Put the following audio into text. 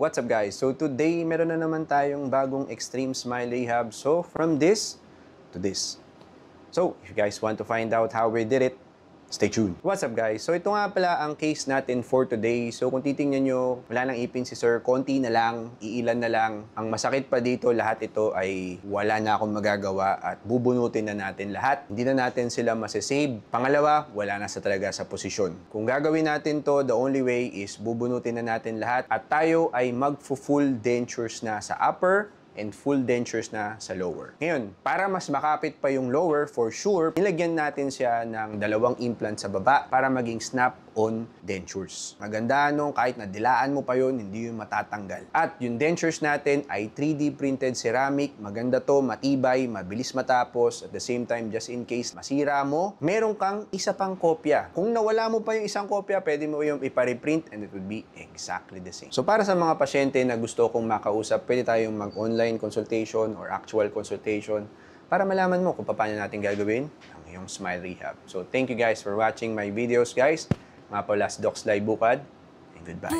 what's up guys? So today, meron na naman tayong bagong extreme smile rehab. So from this to this. So if you guys want to find out how we did it, stay tuned. What's up guys? So ito nga pala ang case natin for today. So kung titingnan nyo, wala nang ipin si sir, konti na lang, iilan na lang. Ang masakit pa dito, lahat ito ay wala na akong magagawa at bubunutin na natin lahat. Hindi na natin sila masasave. Pangalawa, wala na sa talaga sa posisyon. Kung gagawin natin to, the only way is bubunutin na natin lahat at tayo ay mag-full dentures na sa upper and full dentures na sa lower. Ngayon, para mas makapit pa yung lower, for sure, nilagyan natin siya ng 2 implant sa baba para maging snap-on dentures. Maganda nung kahit na dilaan mo pa yun, hindi yun matatanggal. At yung dentures natin ay 3D printed ceramic. Maganda to, matibay, mabilis matapos. At the same time, just in case masira mo, meron kang isa pang kopya. Kung nawala mo pa yung isang kopya, pwede mo yung ipa-reprint and it would be exactly the same. So para sa mga pasyente na gusto kong makausap, pwede tayong mag-online consultation or actual consultation para malaman mo kung paano natin gagawin ang iyong smile rehab. So thank you guys for watching my videos guys. Mga pala si Docs Live Bukad and goodbye.